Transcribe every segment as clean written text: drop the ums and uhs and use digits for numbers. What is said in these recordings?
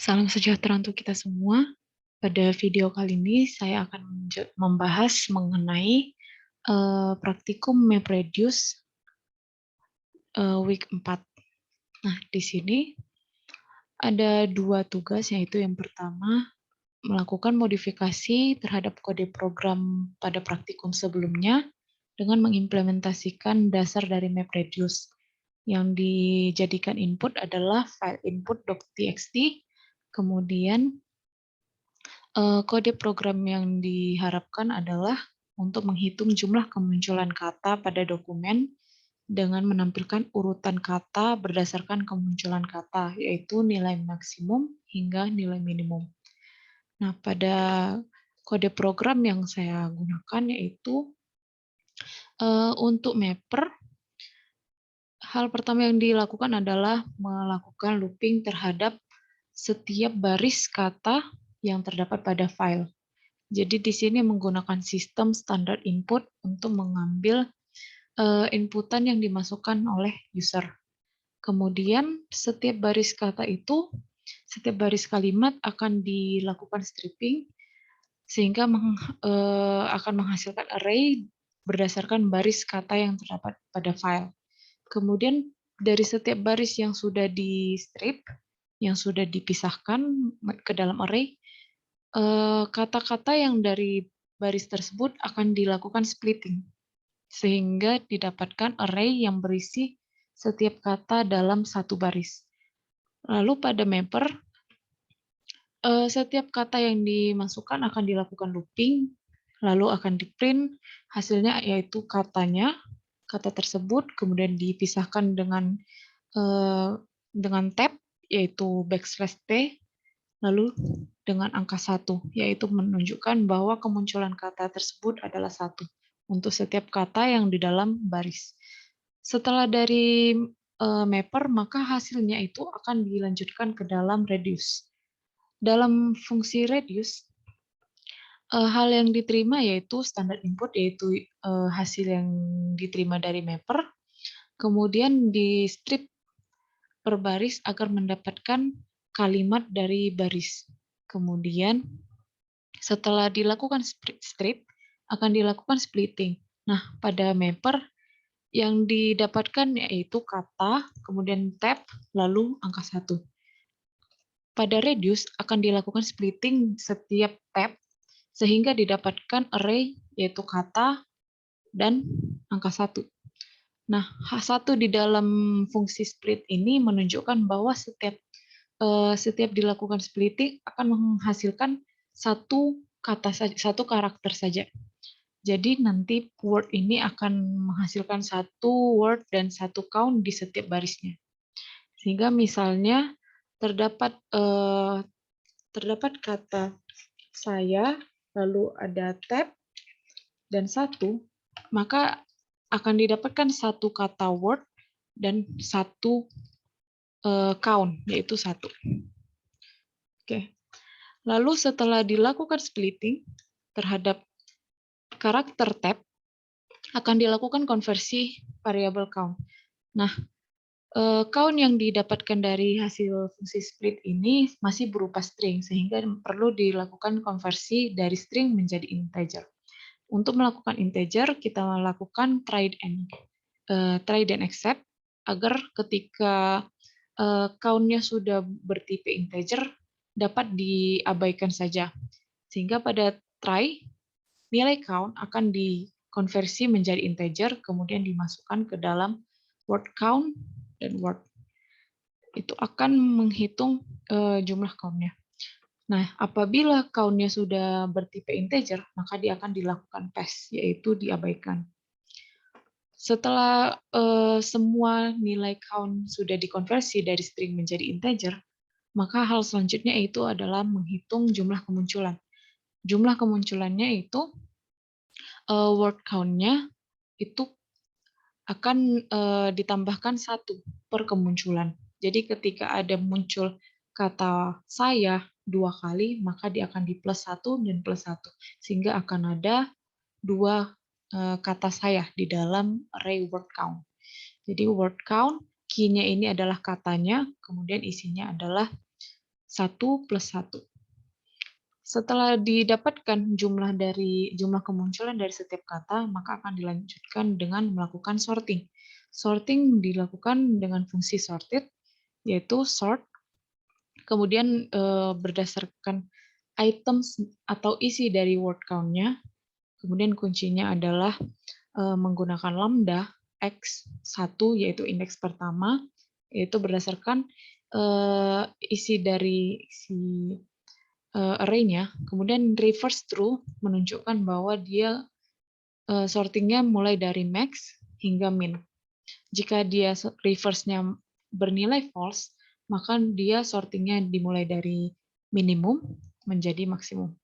Salam sejahtera untuk kita semua. Pada video kali ini saya akan membahas mengenai praktikum MapReduce week 4. Nah, di sini ada dua tugas, yaitu yang pertama melakukan modifikasi terhadap kode program pada praktikum sebelumnya dengan mengimplementasikan dasar dari MapReduce. Yang dijadikan input adalah file input.txt, kemudian kode program yang diharapkan adalah untuk menghitung jumlah kemunculan kata pada dokumen dengan menampilkan urutan kata berdasarkan kemunculan kata, yaitu nilai maksimum hingga nilai minimum. Nah, pada kode program yang saya gunakan yaitu untuk mapper, hal pertama yang dilakukan adalah melakukan looping terhadap setiap baris kata yang terdapat pada file. Jadi di sini menggunakan sistem standar input untuk mengambil inputan yang dimasukkan oleh user. Kemudian setiap baris kata itu, setiap baris kalimat akan dilakukan stripping sehingga akan menghasilkan array berdasarkan baris kata yang terdapat pada file. Kemudian dari setiap baris yang sudah di-strip, yang sudah dipisahkan ke dalam array, kata-kata yang dari baris tersebut akan dilakukan splitting, sehingga didapatkan array yang berisi setiap kata dalam satu baris. Lalu pada mapper, setiap kata yang dimasukkan akan dilakukan looping, lalu akan di-print hasilnya yaitu katanya, kata tersebut, kemudian dipisahkan dengan tab, yaitu \t, lalu dengan angka 1, yaitu menunjukkan bahwa kemunculan kata tersebut adalah 1 untuk setiap kata yang di dalam baris. Setelah dari mapper, maka hasilnya itu akan dilanjutkan ke dalam reduce. Dalam fungsi reduce, hal yang diterima yaitu standar input, yaitu hasil yang diterima dari mapper, kemudian di strip per baris agar mendapatkan kalimat dari baris. Kemudian setelah dilakukan strip, akan dilakukan splitting. Nah, pada mapper yang didapatkan yaitu kata, kemudian tab, lalu angka 1. Pada reduce akan dilakukan splitting setiap tab, sehingga didapatkan array yaitu kata dan angka 1. Nah, H1 di dalam fungsi split ini menunjukkan bahwa setiap dilakukan splitting akan menghasilkan satu kata saja, satu karakter saja. Jadi nanti word ini akan menghasilkan satu word dan satu count di setiap barisnya. Sehingga misalnya terdapat kata saya, lalu ada tab dan 1, maka akan didapatkan satu kata word dan satu count, yaitu 1. Oke. Lalu setelah dilakukan splitting terhadap karakter tab, akan dilakukan konversi variabel count. Nah, count yang didapatkan dari hasil fungsi split ini masih berupa string, sehingga perlu dilakukan konversi dari string menjadi integer. Untuk melakukan integer, kita melakukan try and except, agar ketika count-nya sudah bertipe integer, dapat diabaikan saja. Sehingga pada try, nilai count akan dikonversi menjadi integer, kemudian dimasukkan ke dalam word count dan word. Itu akan menghitung jumlah count-nya. Nah, apabila count-nya sudah bertipe integer, maka dia akan dilakukan pass, yaitu diabaikan. Setelah semua nilai count sudah dikonversi dari string menjadi integer, maka hal selanjutnya itu adalah menghitung jumlah kemunculan. Jumlah kemunculannya itu word count-nya itu akan ditambahkan 1 per kemunculan. Jadi ketika ada muncul kata saya 2 kali, maka dia akan di plus 1 dan plus 1. Sehingga akan ada 2 kata saya di dalam array word count. Jadi word count, key-nya ini adalah katanya, kemudian isinya adalah 1 plus 1. Setelah didapatkan jumlah kemunculan dari setiap kata, maka akan dilanjutkan dengan melakukan sorting. Sorting dilakukan dengan fungsi sorted, yaitu sort, kemudian berdasarkan items atau isi dari word count-nya, kemudian kuncinya adalah menggunakan lambda x1, yaitu indeks pertama, yaitu berdasarkan isi dari array-nya, kemudian reverse true menunjukkan bahwa dia sortingnya mulai dari max hingga min. Jika dia reverse-nya bernilai false, maka dia sortingnya dimulai dari minimum menjadi maksimum.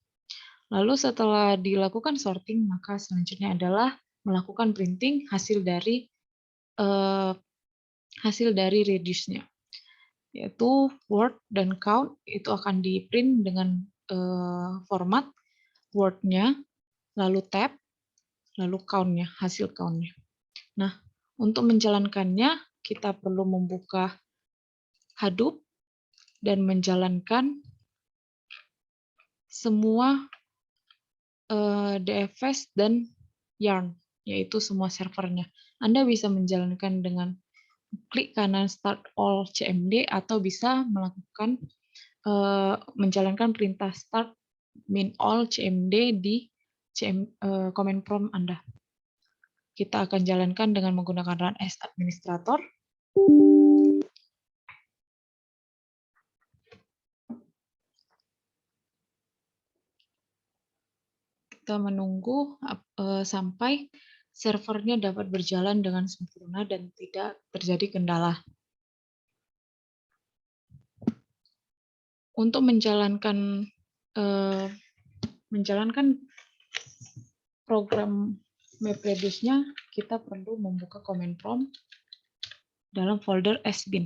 Lalu setelah dilakukan sorting, maka selanjutnya adalah melakukan printing hasil dari reduce-nya, yaitu word dan count itu akan di-print dengan format word-nya, lalu tab, lalu count-nya, hasil count-nya. Nah, untuk menjalankannya, kita perlu membuka Hadoop dan menjalankan semua DFS dan Yarn, yaitu semua servernya. Anda bisa menjalankan dengan klik kanan Start All CMD atau bisa melakukan menjalankan perintah Start Min All CMD di command prompt Anda. Kita akan jalankan dengan menggunakan Run as Administrator. Kita menunggu sampai servernya dapat berjalan dengan sempurna dan tidak terjadi kendala. Untuk menjalankan program MapReduce-nya, kita perlu membuka command prompt dalam folder sbin.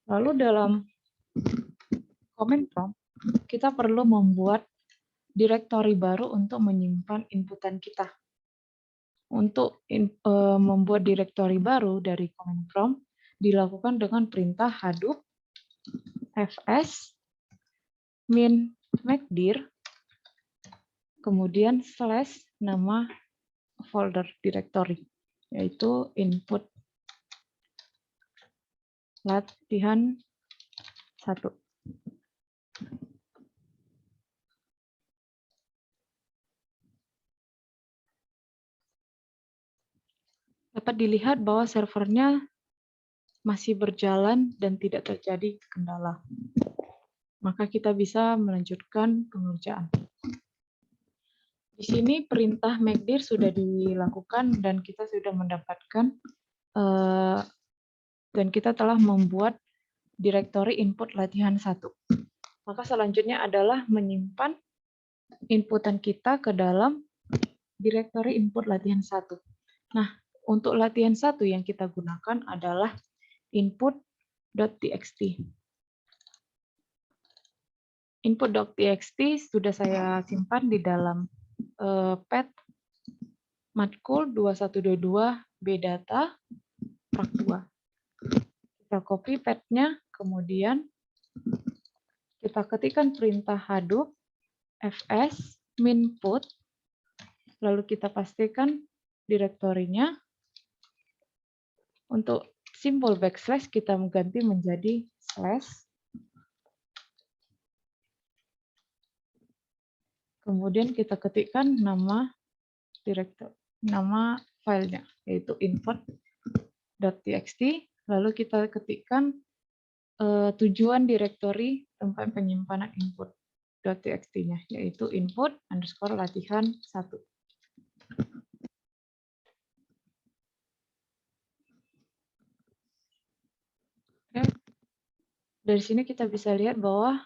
Lalu dalam command prompt, kita perlu membuat direktori baru untuk menyimpan inputan kita. Untuk membuat direktori baru dari command prompt dilakukan dengan perintah hadoop fs min mcdir kemudian slash nama folder directory, yaitu input latihan 1. Dapat dilihat bahwa servernya masih berjalan dan tidak terjadi kendala. Maka kita bisa melanjutkan pengerjaan. Di sini perintah mcdir sudah dilakukan dan kita sudah mendapatkan dan kita telah membuat direktori input latihan 1. Maka selanjutnya adalah menyimpan inputan kita ke dalam direktori input latihan 1. Nah, untuk latihan 1 yang kita gunakan adalah input.txt. Input.txt sudah saya simpan di dalam pad matkul 2122 bdata prak 2. Kita copy padnya, kemudian kita ketikkan perintah hadoop fs min put, lalu kita pastikan direktorinya. Untuk simbol backslash kita mengganti menjadi slash. Kemudian kita ketikkan nama filenya, yaitu input.txt. Lalu kita ketikkan tujuan direktori tempat penyimpanan input.txt-nya, yaitu input_latihan 1. Dari sini kita bisa lihat bahwa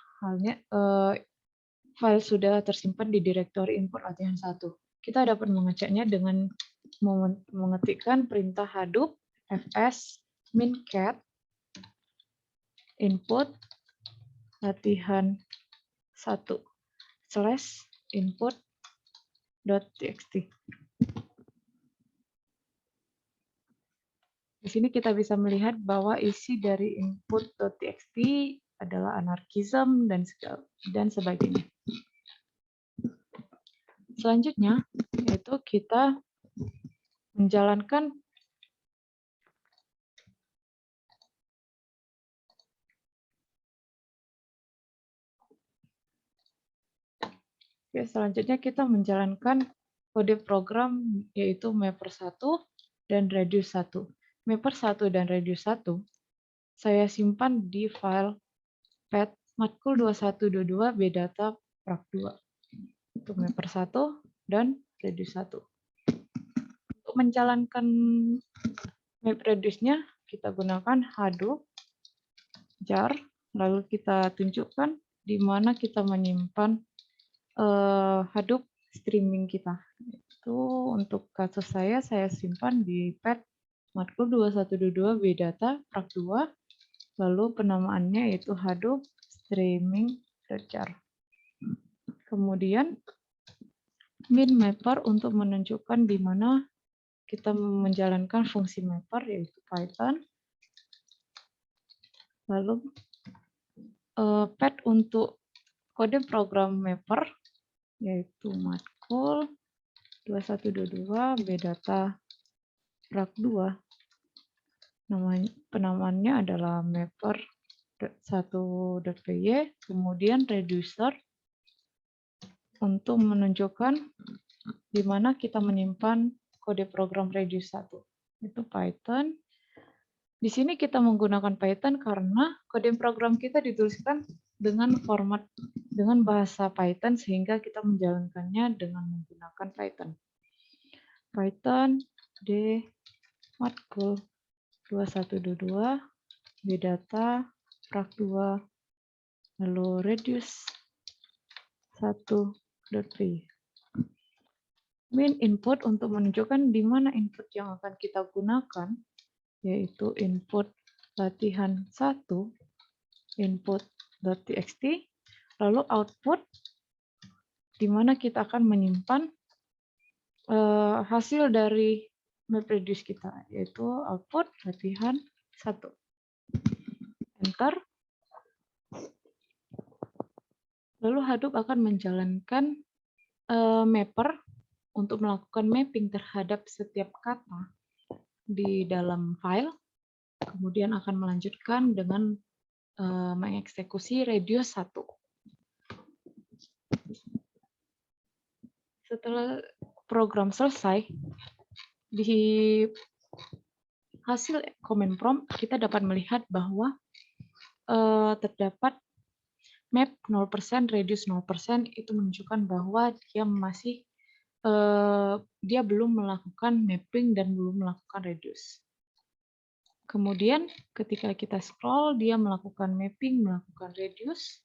file sudah tersimpan di direktori input latihan 1. Kita dapat mengeceknya dengan mengetikkan perintah hadoop fs min cat input latihan 1 slash input.txt. Di sini kita bisa melihat bahwa isi dari input.txt adalah anarkism dan sebagainya. Selanjutnya, yaitu kita menjalankan kode program yaitu mapper 1 dan radius 1. Mapper 1 dan radius 1 saya simpan di file path matkul 2122 bdata prak2. Untuk mapper 1 dan radius 1. Untuk menjalankan map radiusnya, kita gunakan Hadoop jar, lalu kita tunjukkan di mana kita menyimpan Hadoop streaming kita. Itu untuk kasus saya simpan di path matkul 2122 bdata prak2, lalu penamaannya yaitu Hadoop streaming jar. Kemudian min mapper untuk menunjukkan di mana kita menjalankan fungsi mapper yaitu Python. Lalu path untuk kode program mapper yaitu matkul 2122 bdata prak2. Penamaannya adalah mapper1.py, kemudian reducer untuk menunjukkan di mana kita menyimpan kode program reduce 1. Itu Python. Di sini kita menggunakan Python karena kode program kita dituliskan dengan bahasa Python sehingga kita menjalankannya dengan menggunakan Python. Python d matkul 2122 bdata prak2 lalu reduce 1.py. Min input untuk menunjukkan di mana input yang akan kita gunakan yaitu input latihan 1 input.txt, lalu output di mana kita akan menyimpan hasil dari MapReduce kita, yaitu output latihan 1. Enter. Lalu Hadoop akan menjalankan mapper untuk melakukan mapping terhadap setiap kata di dalam file, kemudian akan melanjutkan dengan mengeksekusi radius 1. Setelah program selesai, di hasil command prompt kita dapat melihat bahwa terdapat map 0%, radius 0%, itu menunjukkan bahwa dia belum melakukan mapping dan belum melakukan radius. Kemudian ketika kita scroll, dia melakukan mapping, melakukan radius.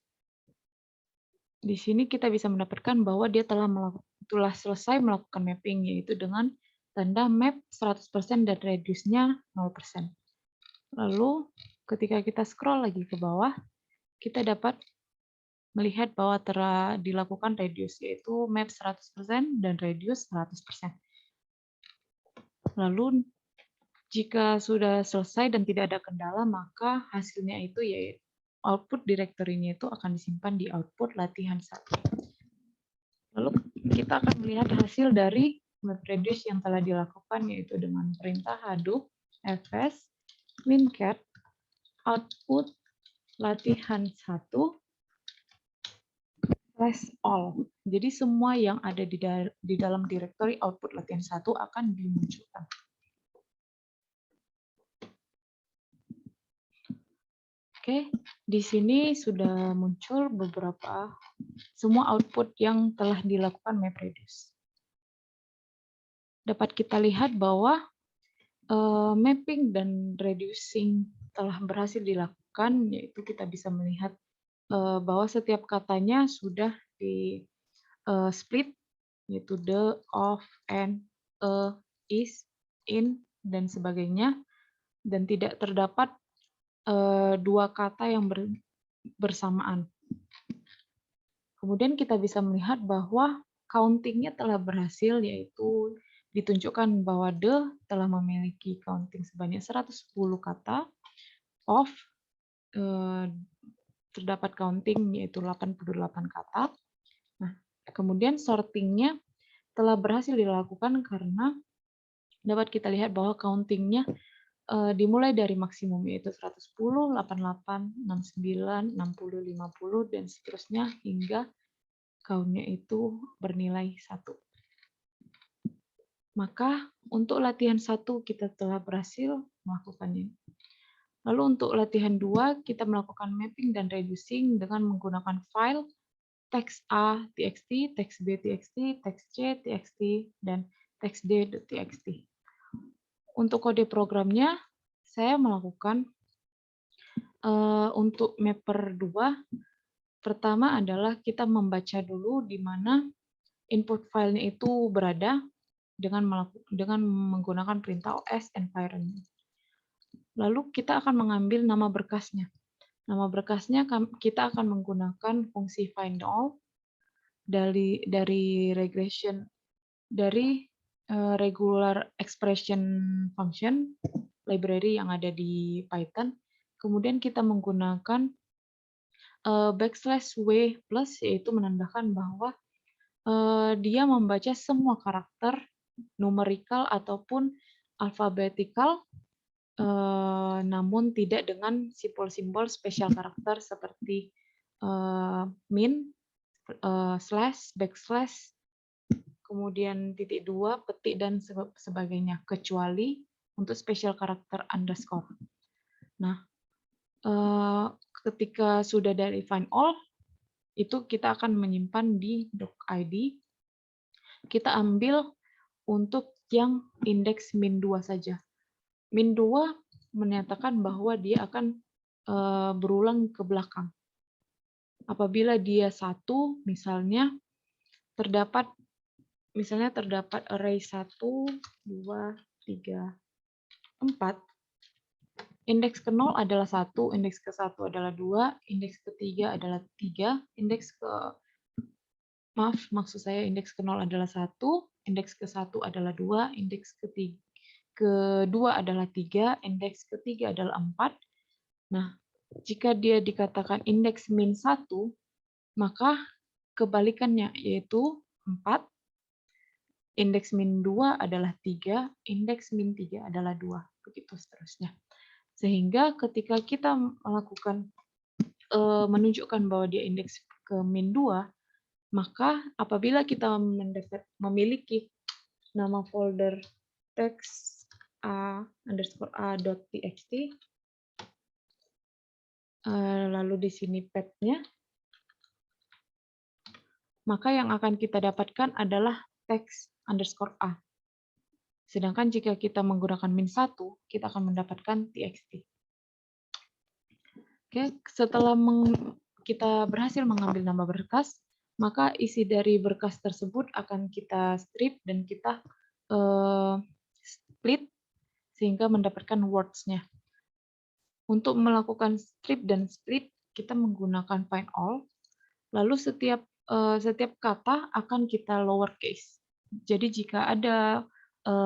Di sini kita bisa mendapatkan bahwa dia telah selesai melakukan mapping, yaitu dengan tanda map 100% dan radiusnya 0%. Lalu ketika kita scroll lagi ke bawah, kita dapat melihat bahwa telah dilakukan radius, yaitu map 100% dan radius 100%. Lalu jika sudah selesai dan tidak ada kendala, maka hasilnya itu yaitu output direktorinya itu akan disimpan di output latihan 1. Lalu kita akan melihat hasil dari MapReduce yang telah dilakukan, yaitu dengan perintah Hadoop fs mincat output latihan 1 /all. Jadi semua yang ada di dalam direktori output latihan 1 akan dimunculkan. Oke, di sini sudah muncul semua output yang telah dilakukan MapReduce. Dapat kita lihat bahwa mapping dan reducing telah berhasil dilakukan, yaitu kita bisa melihat bahwa setiap katanya sudah di split, yaitu the, of, and, is, in, dan sebagainya, dan tidak terdapat dua kata yang bersamaan. Kemudian kita bisa melihat bahwa counting-nya telah berhasil, yaitu ditunjukkan bahwa the telah memiliki counting sebanyak 110 kata, of terdapat counting yaitu 88 kata. Nah, kemudian sortingnya telah berhasil dilakukan karena dapat kita lihat bahwa countingnya dimulai dari maksimum yaitu 110, 88, 69, 60, 50, dan seterusnya hingga count-nya itu bernilai 1. Maka untuk latihan 1 kita telah berhasil melakukannya. Lalu untuk latihan 2 kita melakukan mapping dan reducing dengan menggunakan file teks A txt, teks B txt, teks C txt, dan teks D txt. Untuk kode programnya saya melakukan untuk mapper 2, pertama adalah kita membaca dulu di mana input filenya itu berada dengan menggunakan perintah OS environment. Lalu kita akan mengambil nama berkasnya. Nama berkasnya kita akan menggunakan fungsi find all dari regression dari regular expression function library yang ada di Python. Kemudian kita menggunakan \w plus, yaitu menandakan bahwa dia membaca semua karakter numerikal ataupun alfabetikal, namun tidak dengan simbol-simbol spesial karakter seperti min, slash, backslash, kemudian titik 2, petik, dan sebagainya, kecuali untuk spesial karakter underscore. Nah, ketika sudah dari find all, itu kita akan menyimpan di doc.id. Kita ambil untuk yang indeks min2 saja. Min2 menyatakan bahwa dia akan berulang ke belakang. Apabila dia 1, misalnya terdapat array 1, 2, 3, 4. Indeks ke-0 adalah 1, indeks ke-1 adalah 2, indeks ke-3 adalah 3, indeks indeks ke-0 adalah 1, indeks ke-1 adalah 2, indeks ke-2 adalah 3, indeks ke-3 adalah 4. Nah, jika dia dikatakan indeks min 1, maka kebalikannya yaitu 4, indeks min 2 adalah 3, indeks min 3 adalah 2, begitu seterusnya. Sehingga ketika kita melakukan menunjukkan bahwa dia indeks ke min 2, maka apabila kita memiliki nama folder teks a_a.txt, lalu di sini path-nya, maka yang akan kita dapatkan adalah teks _a. Sedangkan jika kita menggunakan min 1, kita akan mendapatkan txt. Oke, setelah kita berhasil mengambil nama berkas, maka isi dari berkas tersebut akan kita strip dan kita split sehingga mendapatkan words-nya. Untuk melakukan strip dan split, kita menggunakan find all. Lalu setiap kata akan kita lowercase. Jadi jika ada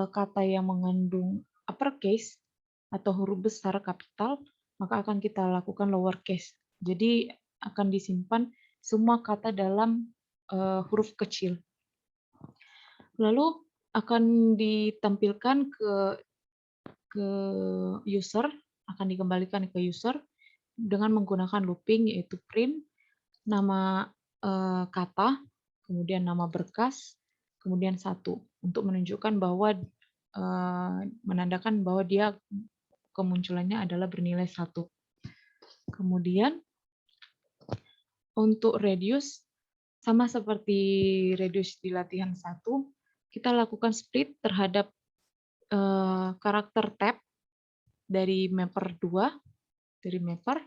kata yang mengandung uppercase atau huruf besar kapital, maka akan kita lakukan lowercase. Jadi akan disimpan semua kata dalam huruf kecil. Lalu akan ditampilkan ke user, akan dikembalikan ke user dengan menggunakan looping, yaitu print nama kata, kemudian nama berkas, kemudian 1, untuk menunjukkan bahwa menandakan bahwa dia kemunculannya adalah bernilai 1. Kemudian untuk reduce, sama seperti reduce di latihan 1, kita lakukan split terhadap karakter tab dari mapper 2, dari mapper.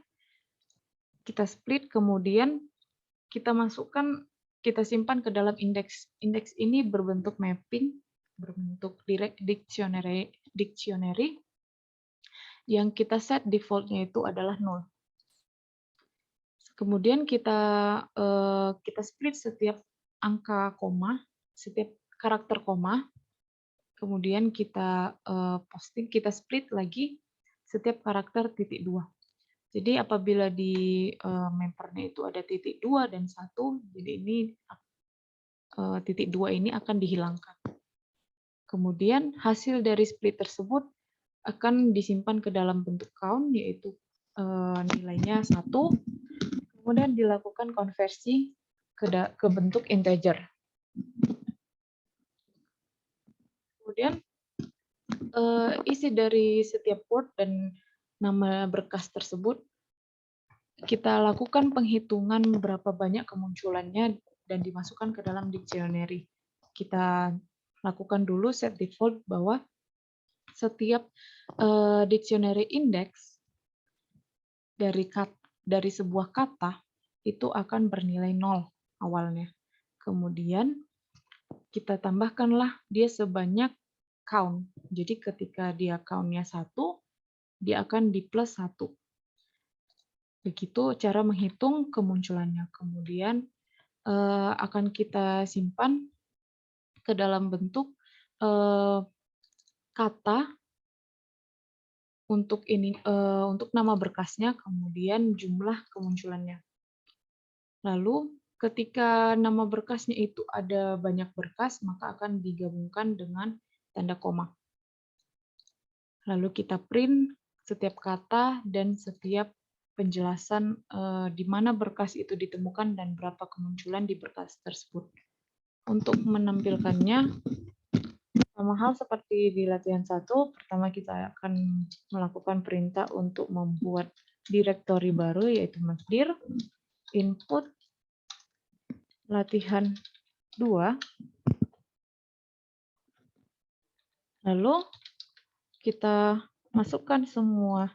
Kita split, kemudian kita masukkan, kita simpan ke dalam indeks. Indeks ini berbentuk mapping, berbentuk dictionary yang kita set default-nya itu adalah 0. Kemudian kita split setiap angka koma, setiap karakter koma kemudian kita posting, kita split lagi setiap karakter titik 2. Jadi apabila di membernya itu ada titik 2 dan 1, jadi ini titik 2 ini akan dihilangkan. Kemudian hasil dari split tersebut akan disimpan ke dalam bentuk count, yaitu nilainya 1, kemudian dilakukan konversi ke bentuk integer. Kemudian isi dari setiap word dan nama berkas tersebut, kita lakukan penghitungan berapa banyak kemunculannya dan dimasukkan ke dalam dictionary. Kita lakukan dulu set default bahwa setiap dictionary index dari sebuah kata itu akan bernilai 0 awalnya. Kemudian kita tambahkanlah dia sebanyak count. Jadi ketika dia count-nya 1, dia akan di plus 1. Begitu cara menghitung kemunculannya. Kemudian akan kita simpan ke dalam bentuk kata untuk nama berkasnya, kemudian jumlah kemunculannya. Lalu ketika nama berkasnya itu ada banyak berkas, maka akan digabungkan dengan tanda koma. Lalu kita print setiap kata dan setiap penjelasan di mana berkas itu ditemukan dan berapa kemunculan di berkas tersebut. Untuk menampilkannya, sama hal seperti di latihan 1, pertama kita akan melakukan perintah untuk membuat direktori baru, yaitu dir input latihan 2. Lalu kita masukkan semua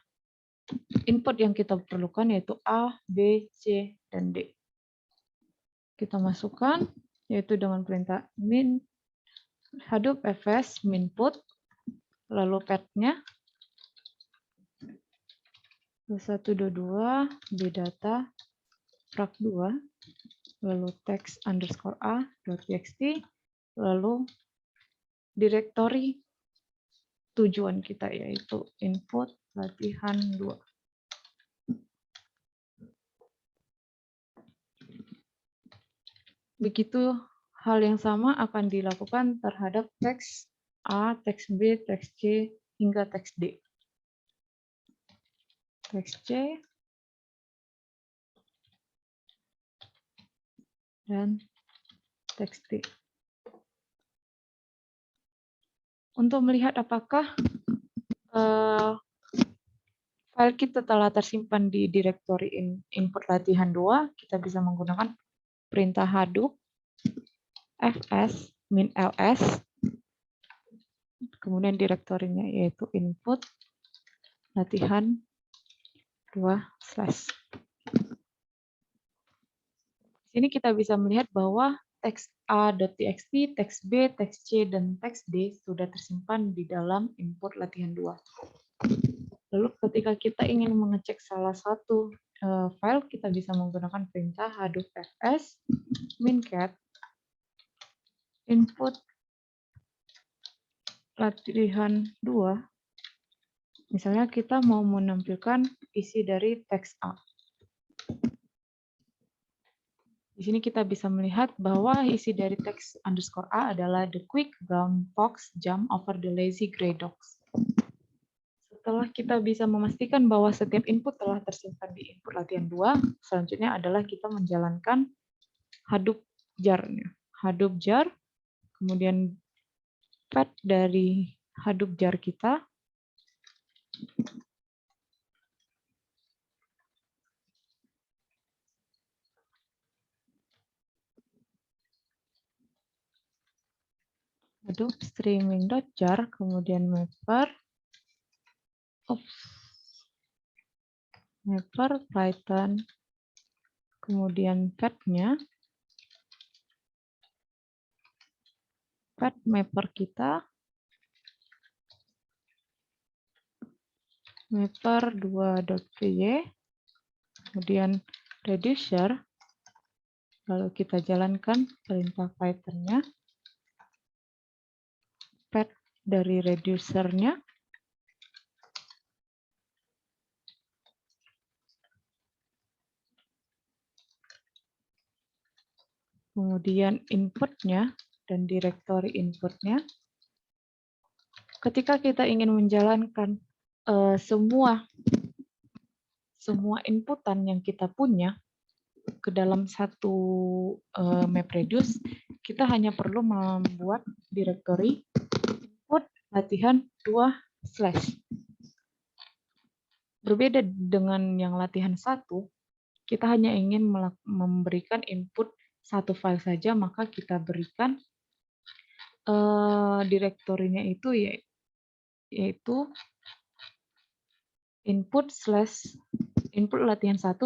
input yang kita perlukan, yaitu A, B, C, dan D. Kita masukkan, yaitu dengan perintah min Hadoop fs minput, lalu path-nya 2122 bdata prak 2, lalu text underscore a.txt, lalu direktori tujuan kita, yaitu input latihan 2. Begitu hal yang sama akan dilakukan terhadap teks A, teks B, teks C, hingga teks D. Teks C dan teks D. Untuk melihat apakah file kita telah tersimpan di direktori input latihan 2, kita bisa menggunakan perintah Hadoop fs min ls, kemudian direktorinya yaitu input latihan 2/. Di sini kita bisa melihat bahwa teks a.txt, teks b, teks c, dan teks d sudah tersimpan di dalam input latihan 2. Lalu ketika kita ingin mengecek salah satu file, kita bisa menggunakan perintah Hadoop fs min cat input latihan 2. Misalnya kita mau menampilkan isi dari teks A. Di sini kita bisa melihat bahwa isi dari teks underscore A adalah the quick brown fox jump over the lazy gray dogs. Setelah kita bisa memastikan bahwa setiap input telah tersimpan di input latihan 2, selanjutnya adalah kita menjalankan Hadoop jar-nya. Hadoop jar, kemudian path dari Hadoop jar kita, Hadoop streaming.jar, kemudian mapper Python, kemudian path-nya, path mapper kita, mapper 2.py, kemudian reducer, lalu kita jalankan perintah Python-nya, path dari reducernya. Kemudian inputnya dan direktori inputnya. Ketika kita ingin menjalankan semua inputan yang kita punya ke dalam satu MapReduce, kita hanya perlu membuat direktori input latihan 2/. Berbeda dengan yang latihan 1, kita hanya ingin memberikan input satu file saja, maka kita berikan direktorinya itu yaitu input latihan 1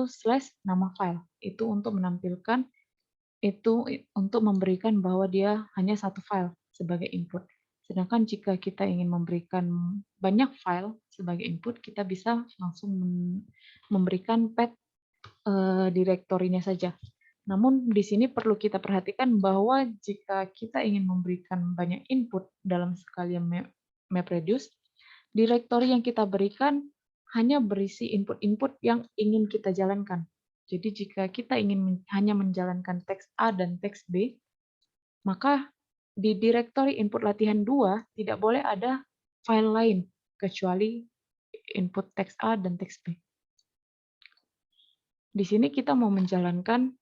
nama file. Itu untuk menampilkan, itu untuk memberikan bahwa dia hanya satu file sebagai input. Sedangkan jika kita ingin memberikan banyak file sebagai input, kita bisa langsung memberikan path direktorinya saja. Namun di sini perlu kita perhatikan bahwa jika kita ingin memberikan banyak input dalam sekali MapReduce, direktori yang kita berikan hanya berisi input-input yang ingin kita jalankan. Jadi jika kita ingin hanya menjalankan teks A dan teks B, maka di direktori input latihan 2 tidak boleh ada file lain kecuali input teks A dan teks B. Di sini kita mau menjalankan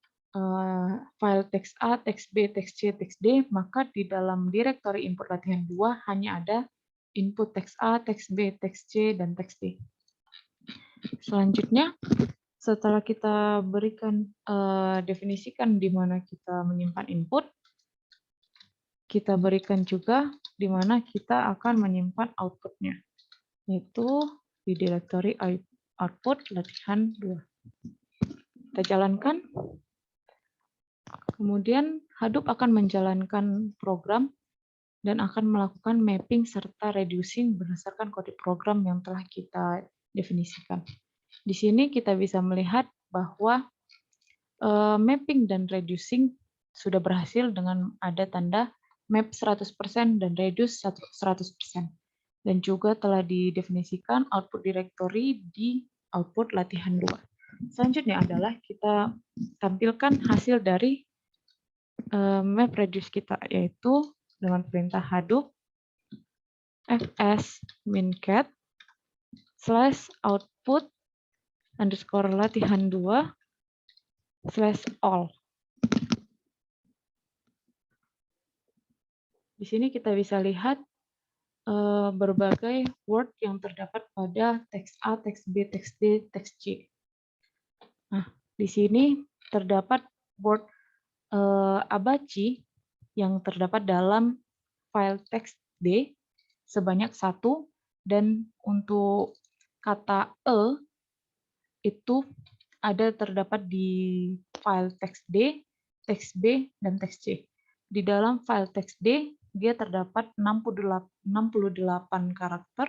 file teks A, teks B, teks C, teks D, maka di dalam direktori input latihan 2 hanya ada input teks A, teks B, teks C, dan teks D. Selanjutnya, setelah kita berikan definisikan di mana kita menyimpan input, kita berikan juga di mana kita akan menyimpan outputnya, yaitu di direktori output latihan 2. Kita jalankan. Kemudian Hadoop akan menjalankan program dan akan melakukan mapping serta reducing berdasarkan kode program yang telah kita definisikan. Di sini kita bisa melihat bahwa mapping dan reducing sudah berhasil dengan ada tanda map 100% dan reduce 100%. Dan juga telah didefinisikan output directory di output latihan 2. Selanjutnya adalah kita tampilkan hasil dari MapReduce kita, yaitu dengan perintah Hadoop fs mincat /output _ latihan 2 /all. Di sini kita bisa lihat berbagai word yang terdapat pada teks A, teks B, teks D, teks C. Nah, di sini terdapat word Abaci yang terdapat dalam file teks D sebanyak 1, dan untuk kata itu ada terdapat di file teks D, teks B, dan teks C. Di dalam file teks D, dia terdapat 68 karakter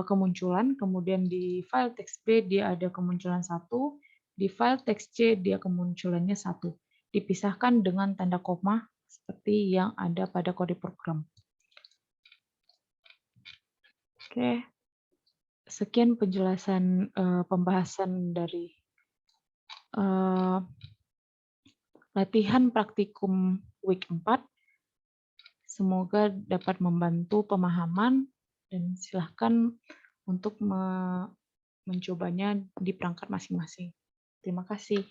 kemunculan, kemudian di file teks B dia ada kemunculan 1, di file teks C dia kemunculannya 1. Dipisahkan dengan tanda koma seperti yang ada pada kode program. Oke, sekian penjelasan pembahasan dari latihan praktikum week 4. Semoga dapat membantu pemahaman dan silahkan untuk mencobanya di perangkat masing-masing. Terima kasih.